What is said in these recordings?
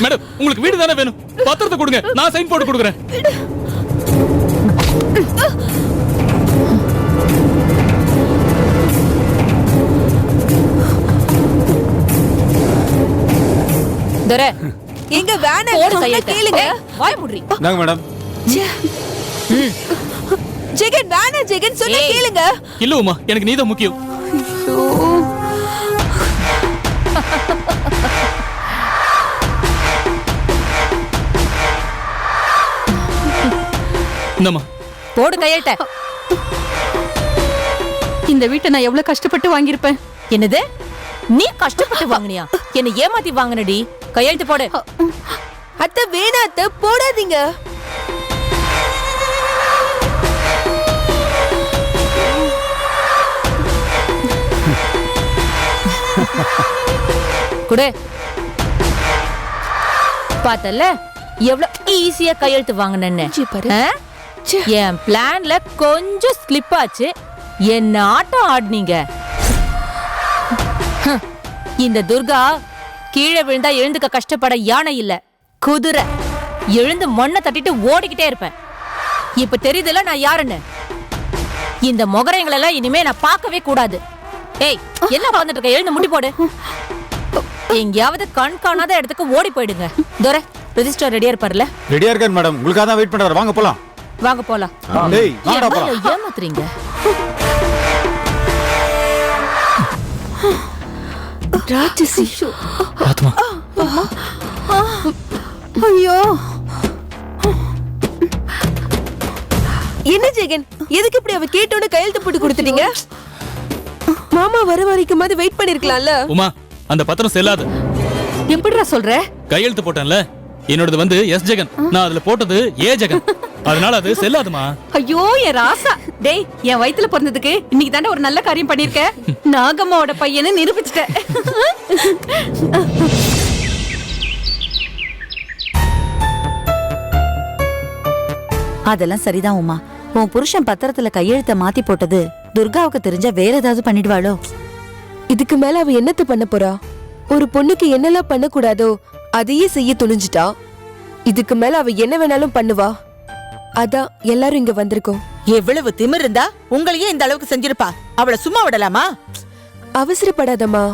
Madam, உங்களுக்கு வீடு தானே வேணும்? பத்திரத்தை கொடுங்க, நான் சைன் போட்டு கொடுக்குறேன். துரை, எங்க வேணா போடு சொன்னா கையெழுத்து. கேளுங்க. வாய் மூடுறி. நாங்க மேடம். ஜெகன் வேணா ஜெகன் சொன்னா ஏய். கேளுங்க. இல்ல உமா, எனக்கு நீதான் முக்கியம். இந்தம்மா. போடு கையெழுத்த. இந்த வீட்டை நான் எவ்வளவு கஷ்டப்பட்டு வாங்கியிருப்பேன். என்னது? நீ கஷ்டப்பட்டு வாங்குனியா? என்ன ஏமாத்தி வாங்குனடி? கையெழுத்து போடு. அத்தை வேணா அத்தை, போடாதீங்க. குடு. பார்த்தல எவ்வளவு ஈஸியா கையெழுத்து வாங்குனேன்னு. சி, பாரு. ஆ? என் பிளான்ல கொஞ்சம் ஸ்லிப் ஆச்சு. என்ன ஆட்டம் ஆடுனீங்க. இந்த துர்கா கீழே விழுந்தா எழுந்துக்க கஷ்டப்பட யானை இல்ல, குதிரை. எழுந்து மண்ணை தட்டிட்டு ஓடிக்கிட்டே இருப்பேன். இப்ப தெரியுதுல நான் யாருன்னு. இந்த முகரைங்களெல்லாம் இனிமே நான் பார்க்கவே கூடாது. ஏய், என்ன வந்துட்டு இருக்க? எழுந்து முடி போடு. எங்கேயாவது கண் காணாத இடத்துக்கு ஓடி போயிடுங்க. துரை, ரெஜிஸ்டர் ரெடியா இருப்பார்ல? ரெடியா இருக்கேன் மேடம். உங்களுக்காக தான் வெயிட் பண்றாரு. வாங்க போலாம். வாங்க போலாம். டேய் வாங்கடா போலாம். எவ்வளவு ஏமாத்துறீங்க. ராட்சசி. ஆத்மா. ஐயோ. என்ன ஜெகன், எதுக்கு இப்படி அவ கேட்டோன்னு கையெழுத்து போட்டு கொடுத்துட்டீங்க? மாமா வர வரைக்கும் மாதிரி வெயிட் பண்ணிருக்கலாம்ல. உமா, அந்த பத்திரம் செல்லாது. எப்படிடா சொல்ற? கையெழுத்து போட்டேன்ல, என்னோடது வந்து எஸ் ஜெகன், நான் அதுல போட்டது ஏ ஜெகன். அதனால அது செல்லாதுமா. ஐயோ என் ராசா. டேய், என் வயித்துல பிறந்ததுக்கு இன்னைக்கு தானே ஒரு நல்ல காரியம் பண்ணிருக்க. நாகம்மாவோட பையனை நிரூபிச்சிட்ட. அதெல்லாம் சரிதான் உமா. உன் புருஷன் பத்திரத்துல கையெழுத்த மாத்தி போட்டது துர்காவுக்கு தெரிஞ்சா வேற ஏதாவது பண்ணிடுவாளோ? இதுக்கு மேல அவ என்னத்த பண்ண போறா? ஒரு பொண்ணுக்கு என்னெல்லாம் பண்ண கூடாதோ அதையே செய்ய துணிஞ்சிட்டா. இதுக்கு மேல அவ என்ன வேணாலும் பண்ணுவா. அதான் எல்லாரும் இங்க வந்திருக்கோம். எவ்வளவு திமிர் இருந்தா உங்களையே இந்த அளவுக்கு செஞ்சிருப்பா. அவளை சும்மா விடலாமா? அவசரப்படாதம்மா.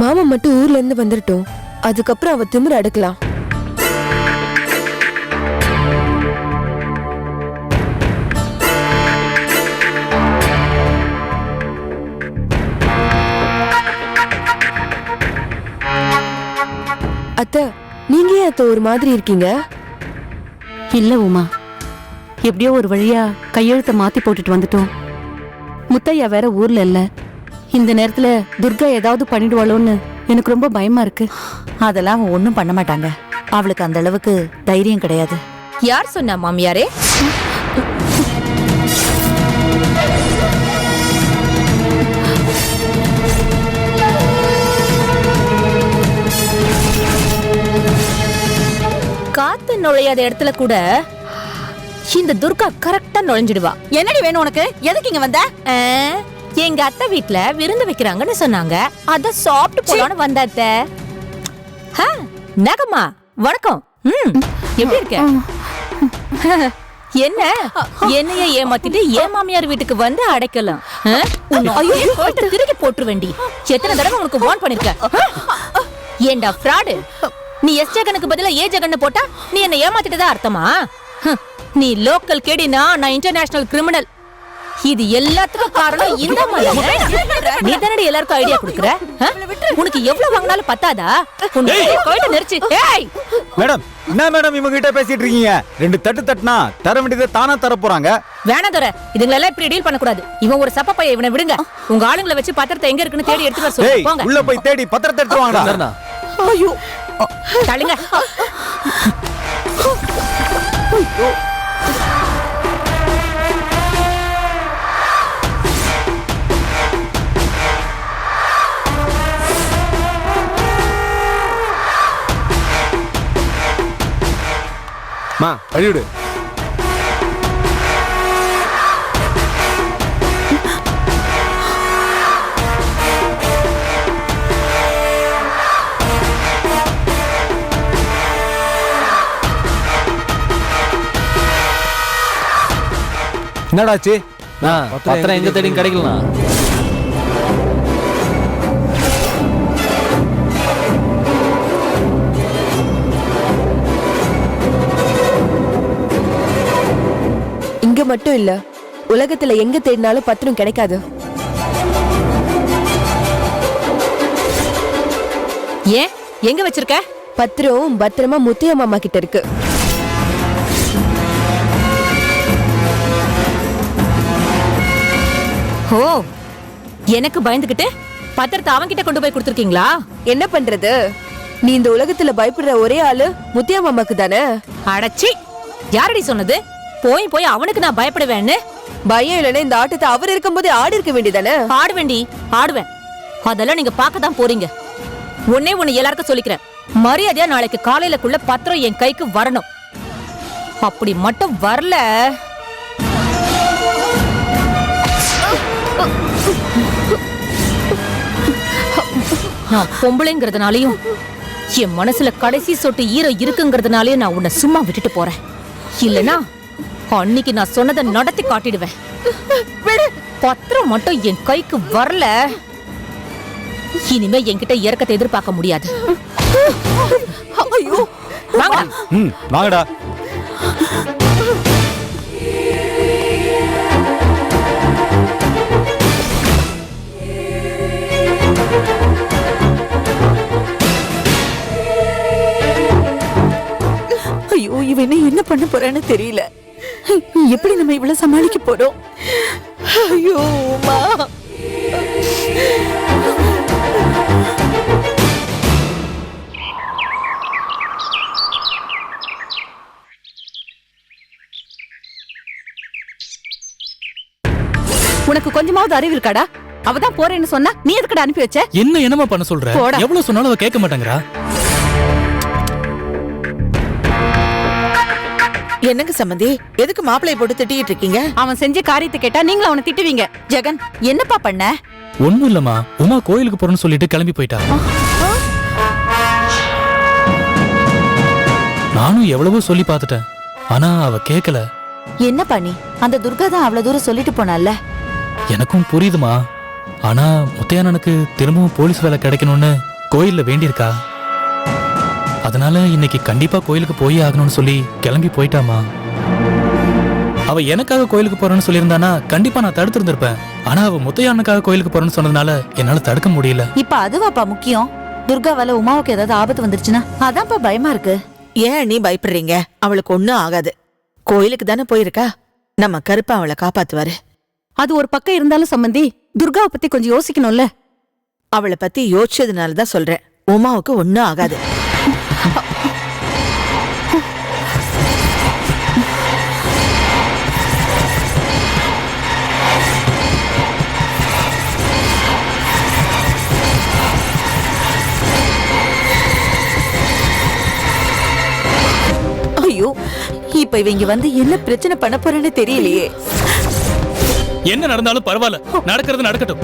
மாமா மட்டும் ஊர்ல இருந்து வந்துட்டோம், அதுக்கப்புறம் அவ திமிர அடக்கலாம். அத்தை, நீங்க ஏன் அத்தை ஒரு மாதிரி இருக்கீங்க? இல்ல உமா, எப்படியோ ஒரு வழியா கையெழுத்த மாத்தி போட்டுட்டு வந்துட்டோம். முத்தையா வேற ஊர்ல இல்ல. இந்த நேரத்துல துர்கா ஏதாவது பண்ணிடுவாளோன்னு எனக்கு ரொம்ப பயமா இருக்கு. அதெல்லாம் அவன் ஒண்ணும் பண்ண மாட்டாங்க. அவளுக்கு அந்த அளவுக்கு தைரியம் கிடையாது. யார் சொன்னா மாமியாரே? காத்து நுழையாத இடத்துல கூட இந்த துர்கா கரெக்டா நுழைஞ்சிடுவா. என்னடி வேணும் உனக்கு? எதுக்கு இங்க வந்த? எங்க அத்தை வீட்ல விருந்து வைக்கிறாங்கன்னு சொன்னாங்க. அத சாப்பிட்டு போலான்னு வந்தாத்த. நகமா, வணக்கம். எப்படி இருக்க? என்ன என்னைய ஏமாத்திட்டு ஏன் மாமியார் வீட்டுக்கு வந்து அடைக்கலாம்? திருக்கி போட்டு வேண்டி எத்தனை தடவை உனக்கு வார்ன் பண்ணிருக்க? ஏண்டா ஃப்ராடு, நீ எஸ் ஜெகனுக்கு பதிலா ஏ ஜெகன் போட்டா நீ என்ன ஏமாத்திட்டதா அர்த்தமா? நீ லோக்கல் கேடினா, நான் இன்டர்நேஷனல் கிரிமினல். இது எல்லாத்துக்கும் காரணம் இந்த மாதிரி. நீ தானடி எல்லாருக்கும் ஐடியா கொடுக்குற. உனக்கு எவ்வளவு வாங்கினாலும் பத்தாதா? போயிட்டு நெரிச்சு. மேடம், என்ன மேடம் இவங்க கிட்ட பேசிட்டு இருக்கீங்க? ரெண்டு தட்டு தட்டுனா தர வேண்டியதை தானா தர போறாங்க. வேணாம் தர, இதுங்களெல்லாம் இப்படி டீல் பண்ண கூடாது. இவன் ஒரு சப்ப பையன், இவனை விடுங்க. உங்க ஆளுங்களை வச்சு பத்திரத்தை எங்க இருக்குன்னு தேடி எடுத்து வர சொல்லுங்க. போங்க. உள்ள போய் தேடி பத்திரத்தை எடுத்து வாங்கடா. ஐயோ, தள்ளுங்க. மா, அழிவிடு. என்னடாச்சு? பத்திரம் எங்க தேடியும் கிடைக்கலாம். இங்க மட்டும் இல்ல, உலகத்துல எங்க தேடினாலும் பத்திரம் கிடைக்காது. ஏன் எங்க வச்சிருக்க? பத்திரம் பத்திரமா முத்தையா மாமா கிட்ட இருக்கு. ஓ, எனக்கு பயந்துகிட்டு பத்திரத்தை அவன்கிட்ட கொண்டு போய் கொடுத்துருக்கீங்களா? என்ன பண்றது? நீ இந்த உலகத்துல பயப்படுற ஒரே ஆளு முத்தையா மாமாக்கு தானே. அடச்சி, யாரடி சொன்னது போய் போய் அவனுக்கு நான் பயப்படுவேன்னு? பயம் இல்லைன்னா இந்த ஆட்டத்தை அவர் இருக்கும்போதே ஆடி இருக்க வேண்டியதானே. ஆடுவேண்டி, ஆடுவேன். அதெல்லாம் நீங்க பார்க்க தான் போறீங்க. ஒன்னே ஒண்ணு எல்லாருக்கும் சொல்லிக்கிறேன், மரியாதையா நாளைக்கு காலையிலக்குள்ள பத்திரம் என் கைக்கு வரணும். அப்படி மட்டும் வரல, நான் பொம்பளைங்கிறதுனாலயும் என் மனசுல கடைசி சொட்டு ஈரம் இருக்குங்கிறதுனாலயும் நான் உன்னை சும்மா விட்டுட்டு போறேன். இல்லனா அன்னைக்கு நான் சொன்னதை நடத்தி காட்டிடுவேன். பத்திரம் மட்டும் என் கைக்கு வரல, இனிமே என்கிட்ட இறக்கத்தை எதிர்பார்க்க முடியாது. வாங்கடா. வாங்கடா. ஐயோ, இவன் என்ன பண்ண போறான்னு தெரியல. எப்படி நம்ம இவ்வளவு சமாளிக்க போறோம்? ஐயோ உமா, உனக்கு கொஞ்சமாவது அறிவு இருக்காடா? அவதான் போறேன்னு சொன்னா நீ எதுக்கடா அனுப்பி வச்ச? என்னமா பண்ண சொல்ற? போடா. எவ்வளவு சொன்னாலும் அவ கேட்க மாட்டேங்கிறா. என்னங்க சம்பந்தி, எதுக்கு மாப்பிளைய போட்டு திட்டிட்டு இருக்கீங்க? அவன் செஞ்ச காரியத்தை கேட்டா நீங்களும் அவனை திட்டுவீங்க. ஜெகன் என்னப்பா பண்ண? ஒண்ணும் இல்லம்மா, உமா கோயிலுக்கு போறேன்னு சொல்லிட்டு கிளம்பி போயிட்டா. நானும் எவ்வளவோ சொல்லி பார்த்துட்டேன், ஆனா அவ கேட்கல. என்னப்பா நீ? அந்த துர்கா தான் அவ்வளவு தூரம் சொல்லிட்டு போனால. எனக்கும் புரியுதுமா, ஆனா முத்தையானனுக்கு திரும்பவும் போலீஸ் வேலை கிடைக்கணும்னு கோயில்ல வேண்டியிருக்கா. அதனால இன்னைக்கு கண்டிப்பா கோயிலுக்கு போய் ஆகணும்னு சொல்லி கிளம்பி போயிட்டாமா. அவ எனக்காக கோயிலுக்கு போறேன்னு சொல்லியிருந்தானா கண்டிப்பா நான் தடுத்து இருந்திருப்பேன். ஆனா அவ முத்தையானுக்காக கோயிலுக்கு போறேன்னு சொன்னதுனால என்னால தடுக்க முடியல. இப்ப அதுவாப்பா முக்கியம். துர்காவால உமாவுக்கு ஏதாவது ஆபத்து வந்துருச்சுன்னா அதான்ப்பா பயமா இருக்கு. ஏன் நீ பயப்படுறீங்க? அவளுக்கு ஒண்ணும் ஆகாது. கோயிலுக்கு தானே போயிருக்கா, நம்ம கருப்பா அவளை காப்பாத்துவாரு. அது ஒரு பக்கம் இருந்தாலும் சம்பந்தி, துர்காவை பத்தி கொஞ்சம் யோசிக்கணும்ல. அவளை பத்தி யோசிச்சதுனாலதான் சொல்றேன், உமாவுக்கு ஒண்ணும் ஆகாது. ஐயோ, இப்ப இவங்க வந்து என்ன பிரச்சனை பண்ண போறேன்னு தெரியலையே. என்ன நடந்தாலும் பரவாயில்ல, நடக்கிறது நடக்கட்டும்.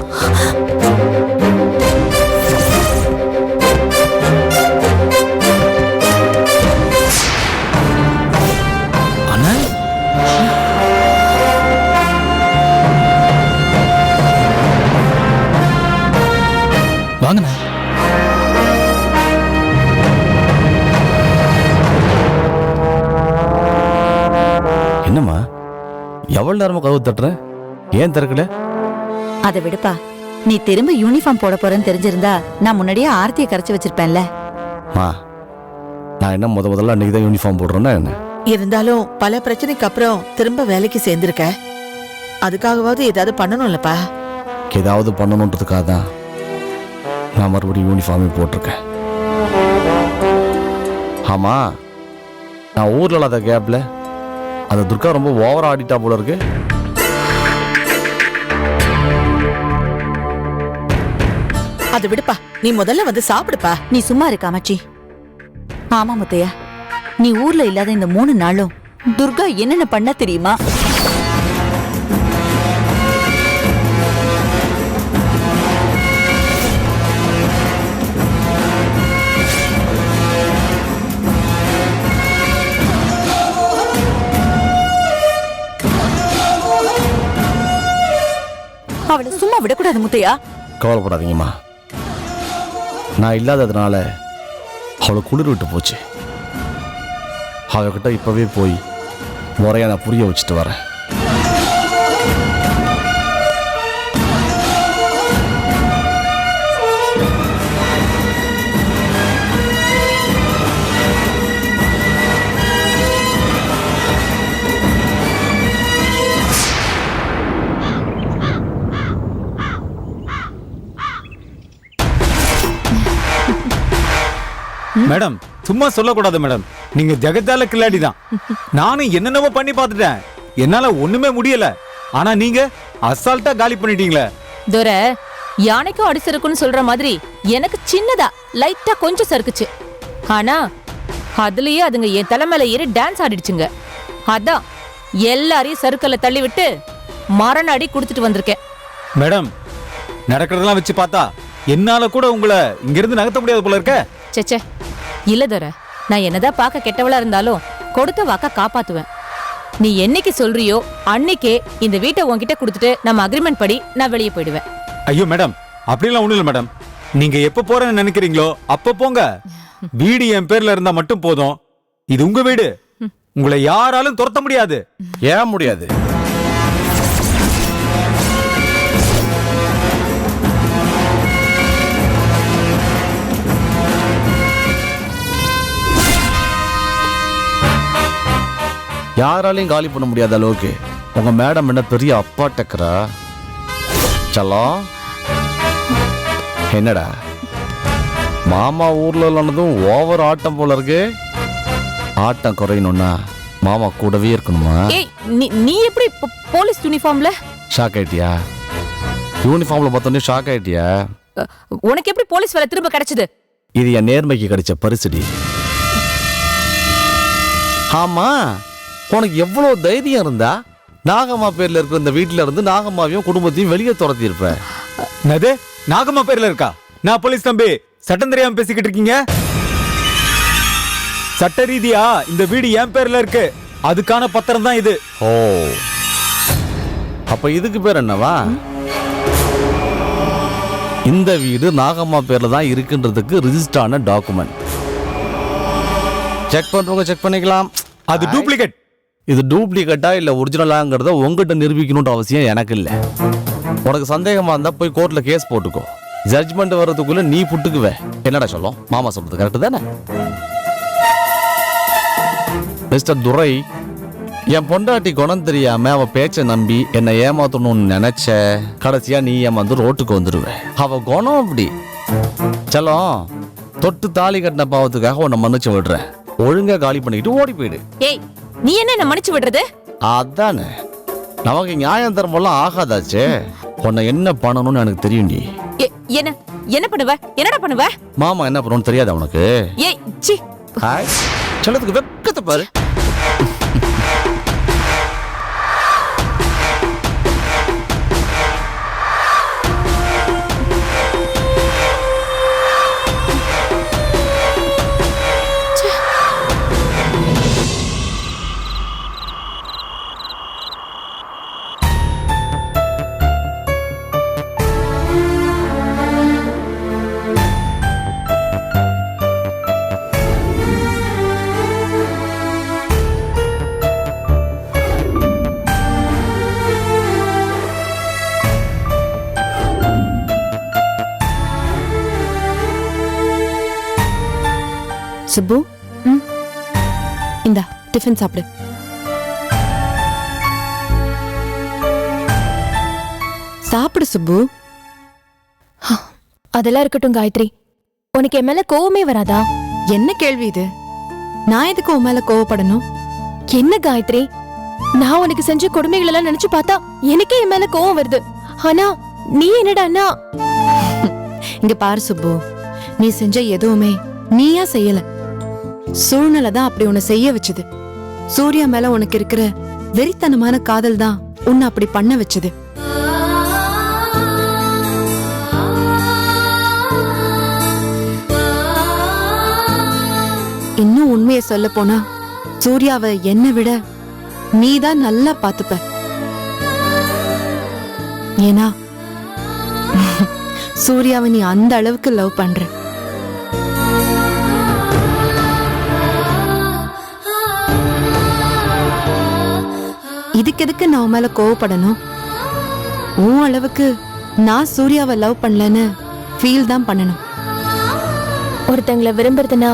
அண்ணா, வாங்கண்ணா. என்னம்மா எவ்வளவு நேரமா கதவு தட்டுற? ஏன் திறக்கல? அதை விடுப்பா, நீ திரும்ப யூனிஃபார்ம் போட போறேன்னு தெரிஞ்சிருந்தா நான் முன்னாடியே ஆர்த்தியை கரைச்சு வச்சிருப்பேன்ல. மா, நான் என்ன முதல்ல அன்னைக்கு தான் யூனிஃபார்ம் போடுறேன்னா என்ன? இருந்தாலும் பல பிரச்சனைக்கு அப்புறம் திரும்ப வேலைக்கு சேர்ந்திருக்க, அதுக்காகவாவது ஏதாவது பண்ணணும்லப்பா. ஏதாவது பண்ணணுன்றதுக்காக தான் நான் மறுபடியும் யூனிஃபார்மே போட்டிருக்கேன். ஆமா, நான் ஊர்ல இல்லாத கேப்ல அந்த துர்கா ரொம்ப ஓவரா ஆடிட்டா போல இருக்கு. அதை விடுப்பா, நீ முதல்ல வந்து சாப்பிடுப்பா. நீ சும்மா இருக்க அம்மாச்சி. ஆமா முத்தையா, நீ ஊர்ல இல்லாத இந்த 3 நாளும் துர்கா என்னென்ன பண்ண தெரியுமா? அவனை சும்மா விடக்கூடாது முத்தையா. கவலைப்படாதீங்கம்மா. நான் இல்லாததுனால அவளை குளிர் விட்டு போச்சு. அவகிட்ட இப்பவே போய் முறையா நான் புரிய வச்சுட்டு வரேன். மேடம் சும்மா சொல்லக்கூடாது மேடம். நீங்க ஜெகஜால கில்லாடி தான். நானும் என்னென்னவோ பண்ணி பார்த்துட்டேன், என்னால ஒண்ணுமே முடியல. ஆனா நீங்க அசால்ட்டா காலி பண்ணிட்டீங்களே. துரை, யானைக்கும் அடிசருக்குன்னு சொல்ற மாதிரி எனக்கு சின்னதா லைட்டா கொஞ்சம் சறுக்குச்சு. ஆனா அதுலயே அதுங்க என் தலைமையில ஏறி டான்ஸ் ஆடிடுச்சுங்க. அதான் எல்லாரையும் சறுக்கல்ல தள்ளி விட்டு மரண அடி கொடுத்துட்டு வந்திருக்கேன். மேடம் நடக்கிறதெல்லாம் வச்சு பார்த்தா என்னால கூட உங்களை இங்க இருந்து நகர்த்த முடியாது போல இருக்க. சேச்சே இல்ல துரை, நான் என்னதான் பார்க்க கெட்டவளா இருந்தாலும் கொடுத்த வாக்க காப்பாத்துவேன். நீ என்னைக்கு சொல்றியோ அன்னைக்கே இந்த வீட்டை உன்கிட்ட கொடுத்துட்டு நம்ம அக்ரிமெண்ட் படி நான் வெளியே போயிடுவேன். ஐயோ மேடம், அப்படிலாம் ஒண்ணும் இல்ல மேடம். நீங்க எப்ப போறேன்னு நினைக்கிறீங்களோ அப்ப போங்க. வீடு என் பேர்ல இருந்தா மட்டும் போதும். இது உங்க வீடு, உங்களை யாராலும் துரத்த முடியாது. ஏன் முடியாது? யாராலையும் காலி பண்ண முடியாத அளவுக்கு உங்க மேடம் என்ன பெரிய அப்பா டக்கரா? செல்லம், என்னடா மாமா ஊர்ல இல்லைன்னதும் ஓவர் ஆட்டம் போல இருக்கு. ஆட்டம் குறையணும்னா மாமா கூடவே இருக்கணுமா? ஏய், நீ எப்படி போலீஸ் யூனிஃபார்ம்ல? ஷாக் ஆயிட்டியா? யூனிஃபார்ம்ல பார்த்தோன்னே ஷாக் ஆயிட்டியா? உனக்கு எப்படி போலீஸ் வேலை திரும்ப கிடைச்சது? இது என் நேர்மைக்கு கிடைச்ச பரிசுடி. ஆமா, உனக்கு எவ்வளவு தைரியம் இருந்தா நாகம்மா பேர்ல இருக்கிற இந்த வீட்டுல இருந்து நாகம்மாவையும் குடும்பத்தையும் வெளியே துரத்தி இருப்ப. என்னது நாகம்மா பேர்ல இருக்கா? நான் போலீஸ் தம்பி, சட்டம் தெரியாம பேசிக்கிட்டு இருக்கீங்க. சட்ட ரீதியா இந்த வீடு என் பேர்ல இருக்கு, அதுக்கான பத்திரம் தான் இது. ஓ, அப்ப இதுக்கு பேர் என்னவா? இந்த வீடு நாகம்மா பேர்ல தான் இருக்குன்றதுக்கு ரிஜிஸ்டர் ஆன டாக்குமெண்ட். செக் பண்றவங்க செக் பண்ணிக்கலாம். அது டூப்ளிகேட். இது டூப்ளிகேட்டா இல்ல ஒரிஜினலாங்கிறத உங்ககிட்ட நிரூபிக்கணும்ன்ற அவசியம் எனக்கு இல்ல. உனக்கு சந்தேகமா இருந்தா போய் கோர்ட்ல கேஸ் போட்டுக்கோ. ஜட்ஜ்மெண்ட் வர்றதுக்குள்ள நீ புட்டுக்குவே. என்னடா சொல்லும்? மாமா சொல்றது கரெக்ட் தானே? மிஸ்டர் துரை, என் பொண்டாட்டி குணம் தெரியாம அவ பேச்ச நம்பி என்னை ஏமாத்தணும்னு நினைச்ச, கடைசியா நீ ஏமாந்து ரோட்டுக்கு வந்துடுவ. அவ குணம் அப்படி. செல்லம், தொட்டு தாலி கட்டின பாவத்துக்காக உன்னை மன்னிச்சு விடுறேன். ஒழுங்கா காலி பண்ணிக்கிட்டு ஓடி போயிடு. ஏய், நீ என்ன மன்னிச்சு விடுறது? அதானே, நமக்கு நியாயம் தர்மம்லாம் ஆகாதாச்சே. உன்னை என்ன பண்ணணும்னு எனக்கு தெரியும்டி. என்ன பண்ணுவ? என்னடா பண்ணுவ? மாமா என்ன பண்ணணும்னு தெரியாது உனக்கு? ஏய் சி, ஹாய், சொல்லதுக்கு வெக்கத்தை பாரு. சுப்பு, இந்தா டிஃபன் சாப்பிடு. சாப்பிடு சுப்பு. அதெல்லாம் இருக்கட்டும் காயத்ரி, உனக்கு என் மேல கோவமே வராதா? என்ன கேள்வி இது? நான் எதுக்கு உன் மேல கோவப்படணும்? என்ன காயத்ரி, நான் உனக்கு செஞ்ச கொடுமைகள் எல்லாம் நினைச்சு பார்த்தா எனக்கே என் மேல கோவம் வருது. ஆனா நீ என்னடான்னா? இங்க பாரு சுப்பு, நீ செஞ்ச எதுவுமே நீயா செய்யல. சூழ்நிலை தான் அப்படி உன்னை செய்ய வச்சது. சூர்யா மேல உனக்கு இருக்கிற வெறித்தனமான காதல் தான் உன்னை அப்படி பண்ண வச்சது. இன்னும் உண்மையை சொல்ல போனா சூர்யாவை என்னை விட நீதான் நல்லா பாத்துப்ப. ஏன்னா சூர்யாவை நீ அந்த அளவுக்கு லவ் பண்ற. இதுக்கு எதுக்கு நான் உன் மேல கோவப்படணும்? உன் அளவுக்கு நான் சூர்யாவை லவ் பண்ணலன்னு ஃபீல் தான் பண்ணணும். ஒருத்தங்களை விரும்புறதுனா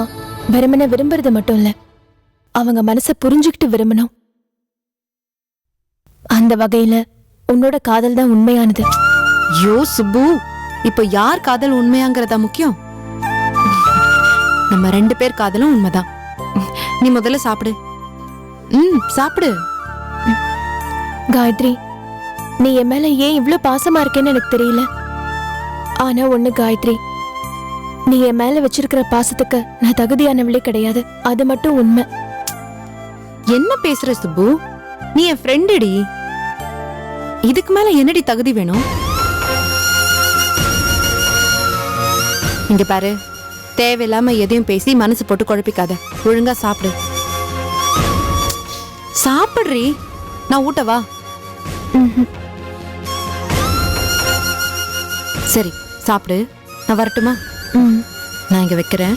வெறுமனே விரும்புறது மட்டும் இல்ல, அவங்க மனசை புரிஞ்சுக்கிட்டு விரும்பணும். அந்த வகையில உன்னோட காதல் தான் உண்மையானது. யோ சுப்பு, இப்போ யார் காதல் உண்மையாங்கிறதா முக்கியம்? நம்ம 2 பேர் காதலும் உண்மைதான். நீ முதல்ல சாப்பிடு. சாப்பிடு. காயத்ரி, நீ என் மேல ஏன் இவ்ளோ பாசமா இருக்கேன்னு எனக்கு தெரியல. ஆனா ஒண்ணு காயத்ரி, நீ என் மேல வச்சிருக்கிற பாசத்துக்கு நான் தகுதியானவளே கிடையாது. அது மட்டும் உண்மை. என்ன பேசுற சுப்பு? நீ என் ஃப்ரெண்டுடி. இதுக்கு மேல என்னடி தகுதி வேணும்? இங்க பாரு, தேவையில்லாம எதையும் பேசி மனசு போட்டு குழப்பிக்காத. ஒழுங்கா சாப்பிடு. சாப்பிடுறி. நான் ஊட்டவா? சரி சாப்பிடு. நான் வரட்டுமா? நான் இங்க வைக்கிறேன்.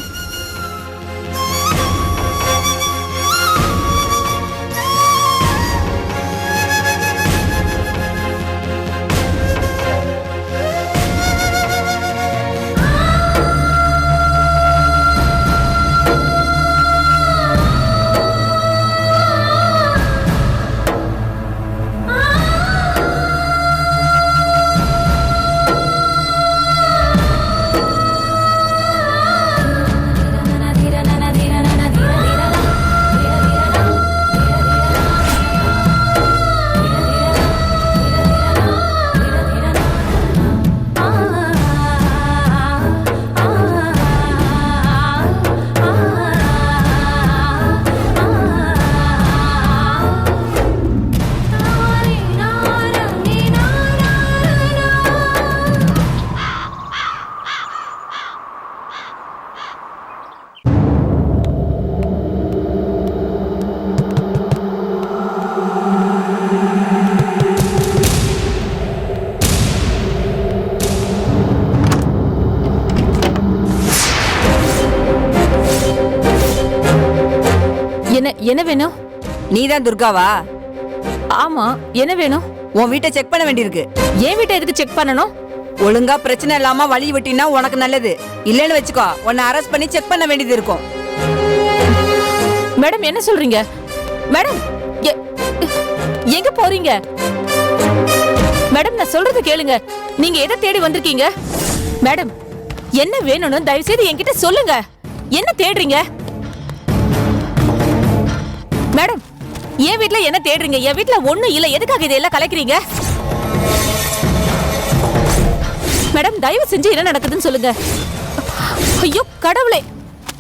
என்ன வேணும்? நீதான் துர்காவா? ஆமா, என்ன வேணும்? உன் வீட்டை செக் பண்ண வேண்டியிருக்கு. என் வீட்டை எதுக்கு செக் பண்ணணும்? ஒழுங்கா பிரச்சனை இல்லாம வழி வெட்டினா உனக்கு நல்லது. இல்லன்னு வச்சுக்கோ, உன்னை அரெஸ்ட் பண்ணி செக் பண்ண வேண்டியது இருக்கும். மேடம் என்ன சொல்றீங்க? மேடம் எங்க போறீங்க? மேடம் நான் சொல்றது கேளுங்க. நீங்க எதை தேடி வந்திருக்கீங்க? மேடம் என்ன வேணும்னு தயவு செய்து என்கிட்ட சொல்லுங்க. என்ன தேடுறீங்க? மேடம் என் வீட்ல என்ன தேடுறீங்க? என் வீட்ல ஒண்ணும் இல்ல. எதுக்காக இதெல்லாம் கலைக்கிறீங்க? மேடம் தயவு செஞ்சு என்ன நடக்குதுன்னு சொல்லுங்க. ஐயோ கடவுளே!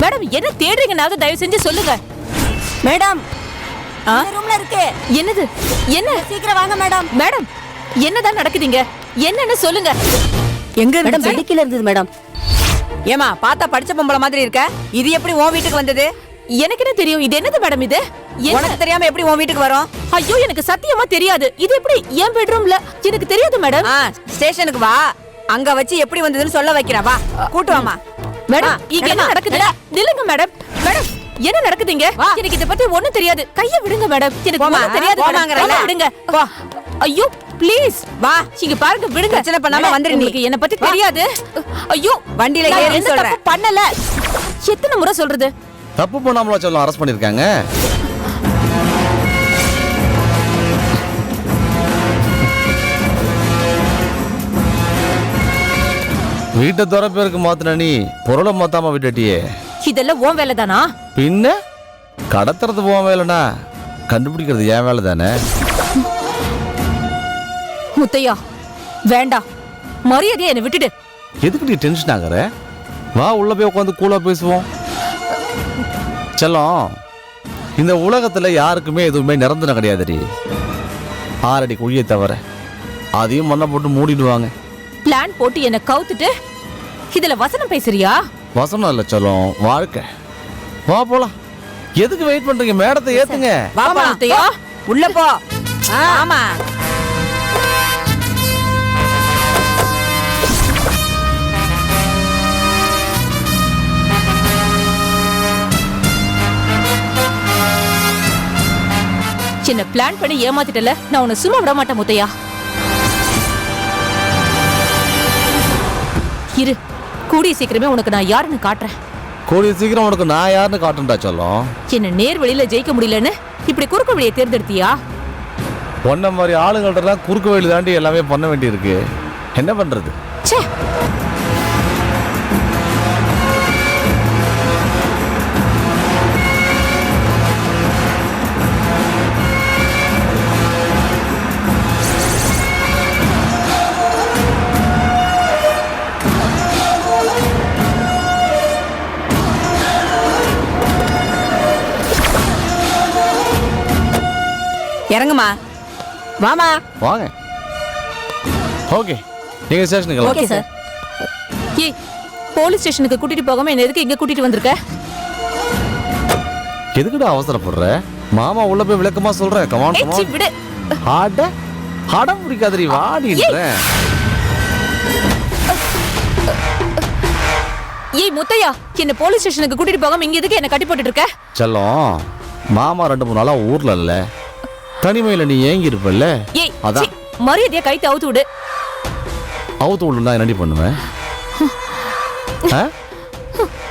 மேடம் என்ன தேடுறீங்கன்னாவது தயவு செஞ்சு சொல்லுங்க. மேடம் ரூம்ல இருக்கு. என்னது? என்ன? சீக்கிரம் வாங்க மேடம். மேடம் என்னதான் நடக்குதுங்க? என்னன்னு சொல்லுங்க. எங்க மேடம் வெடிக்கல இருந்தது மேடம். ஏமா பார்த்தா படிச்ச பொம்பளை மாதிரி இருக்க. இது எப்படி உன் வீட்டுக்கு வந்தது? எனக்கு என்ன தெரியும்? இது என்னது மேடம்? இது உனக்கு தெரியாம எப்படி உன் வீட்டுக்கு வரும்? ஐயோ எனக்கு சத்தியமா தெரியாது. இது எப்படி என் பெட்ரூம்ல? எனக்கு தெரியாது மேடம். ஸ்டேஷனுக்கு வா. அங்க வச்சு எப்படி வந்ததுன்னு சொல்ல வைக்கிறேன். வா கூட்டு வாமா. மேடம் இங்க என்ன நடக்குது? நில்லுங்க மேடம். மேடம் என்ன நடக்குதுங்க? எனக்கு இத பத்தி ஒண்ணும் தெரியாது. கைய விடுங்க மேடம். எனக்கு ஒண்ணும் தெரியாது. கைய விடுங்க. ஐயோ ப்ளீஸ் வா. இங்க பாருங்க, விடுங்க. பிரச்சனை பண்ணாம வந்துரு. நீங்க என்ன பத்தி தெரியாது. ஐயோ வண்டியில ஏறி சொல்றேன். பண்ணல. எத்தனை முறை சொல்றது? தப்பு பண்ணாமலா சொல்ல அரெஸ்ட் பண்ணிருக்காங்க. வீட்டை துற பேருக்கு மாத்தின நீ பொருளை மாத்தாம விட்டுட்டியே. இதெல்லாம் உன் வேலை தானா? பின்ன கடத்துறது உன் வேலைனா கண்டுபிடிக்கிறது என் வேலை தானே. முத்தையா வேண்டாம், மரியாதையா என்னை விட்டுடு. எதுக்கு நீ டென்ஷன் ஆகுற? வா உள்ள போய் உட்காந்து கூலா பேசுவோம். செல்லம், இந்த உலகத்துல யாருக்குமே எதுவுமே நிரந்தரம் கிடையாதுடி. 6 அடி குழியை தவிர அதையும் மண்ணை போட்டு மூடிடுவாங்க. பிளான் போட்டு என்ன கவுத்துட்டு இதுல வசனம் பேசுறியா? வசனம் இல்ல செல்லம், வாழ்க்கை. வா போலாம். எதுக்கு வெயிட் பண்றீங்க? மேடத்தை ஏத்துங்க. வா முத்தையா உள்ள போ. ஆமா என்ன பிளான் பண்ணி ஏமாத்திட்டல, நான் உன்னை சும்மா விட மாட்டேன் முத்தையா. இரு, கூடிய சீக்கிரமே உனக்கு நான் யாருன்னு காட்டுறேன். கூடிய சீக்கிரம் உனக்கு நான் யாருன்னு காட்டுண்டா சொல்லும். என்ன நேர் வழியில ஜெயிக்க முடியலன்னு இப்படி குறுக்கு வழியை தேர்ந்தெடுத்தியா? பொண்ண மாதிரி ஆளுங்கள்ட்ட குறுக்கு வழி தாண்டி எல்லாமே பண்ண வேண்டியிருக்கு. என்ன பண்றது? ச்சே, இறங்குமா, வாமா. வாங்க. ஓகே, நீங்க ஸ்டேஷனுக்கு ஓகே சார். ஏய், போலீஸ் ஸ்டேஷனுக்கு கூட்டிட்டு போகாம என்ன எதுக்கு இங்க கூட்டிட்டு வந்திருக்க? எதுக்குடா அவசரப்படுற? மாமா உள்ள போய் விளக்கமா சொல்றேன். கமான் ஏய், சீ, கமான். விடு. ஆட அடம் பிடிக்காதடி, வாடின்றேன். ஏய் முத்தையா, என்ன போலீஸ் ஸ்டேஷனுக்கு கூட்டிட்டு போகாம இங்க எதுக்கு என்ன கட்டி போட்டுட்டு இருக்க? செல்லம், மாமா 2-3 நாளா ஊர்ல இல்ல, தனிமையில நீ ஏங்கி இருப்பல்ல, ஏய், அதான். சீ, மரியாதையா கைத்து அவுத்து விடு. அவுத்து விடலாம் என்னடி பண்ணுவேன்? ஆ?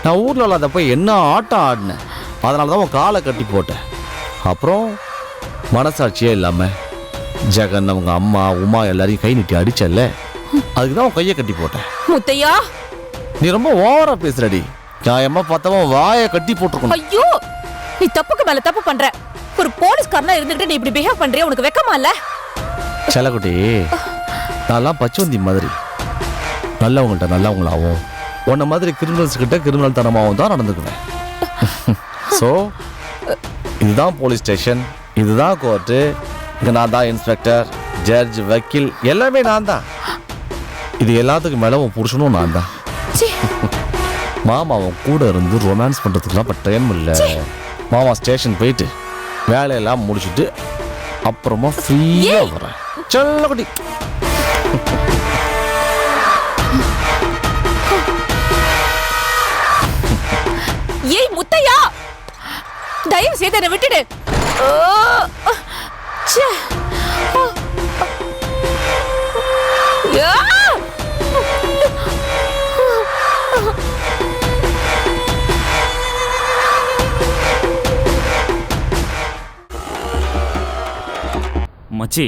நான் ஊர்ல இல்லாதப்ப என்ன ஆட்டம் ஆடினேன், அதனாலதான் உன் காலை கட்டி போட்டேன். அப்புறம் மனசாட்சியே இல்லாம ஜெகன், அவங்க அம்மா உமா எல்லாரையும் கை நீட்டி அடிச்சல்ல, அதுக்குதான் உன் கையை கட்டி போட்டேன். முத்தையா, நீ ரொம்ப ஓவரா பேசுறடி. நியாயமா பார்த்தவன் வாயை கட்டி போட்டுருக்கணும். ஐயோ, நீ தப்புக்கு மேல தப்பு பண்ற. ஒரு போலீஸ்காரனா இருந்துகிட்டு நீ இப்படி பிஹேவ் பண்றியா? உனக்கு வெக்கமா இல்ல? செல்லக்குட்டி, நான்லாம் பச்சோந்தி மாதிரி நல்லவங்கள்ட்ட நல்லவங்களாவும், உன்ன மாதிரி கிரிமினல்ஸ் கிட்ட கிரிமினல் தனமாகவும் தான் நடந்துக்குவேன். ஸோ இதுதான் போலீஸ் ஸ்டேஷன், இதுதான் கோர்ட்டு. இங்கே நான் தான் இன்ஸ்பெக்டர், ஜட்ஜ், வக்கீல், எல்லாமே நான் தான். இது எல்லாத்துக்கும் மேலே உன் புருஷனும் நான் தான். மாமாவும் கூட இருந்து ரொமான்ஸ் பண்ணுறதுக்குலாம் இப்போ டைம் இல்லை. மாமா ஸ்டேஷன் போயிட்டு வேலையெல்லாம் முடிச்சுட்டு அப்புறமா ஃப்ரீயாக வரேன். செல்லக்குட்டி. ஏய் முத்தையா, தயவு செய்து என்னை விட்டுடு. ச்சே. யா! மச்சி,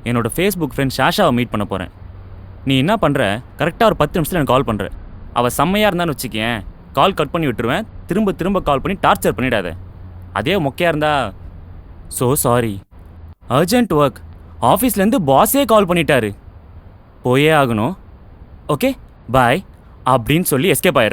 என்னோட ஃபேஸ்புக் ஃப்ரெண்ட் ஷாஷாவை மீட் பண்ண போகிறேன். நீ என்ன பண்ணுற, கரெக்டாக ஒரு 10 நிமிஷத்தில் எனக்கு கால் பண்ணுற. அவள் செம்மையாக இருந்தான்னு வச்சுக்கேன், கால் கட் பண்ணி விட்டுருவேன். திரும்ப திரும்ப கால் பண்ணி டார்ச்சர் பண்ணிடாத. அதே மொக்கையாக இருந்தா ஸோ சாரி, அர்ஜென்ட் ஒர்க், ஆஃபீஸ்லேருந்து பாஸே கால் பண்ணிட்டாரு, போயே ஆகணும். ஓகே பாய் அப்படின்னு சொல்லி எஸ்கேப் ஆயிடுறேன்.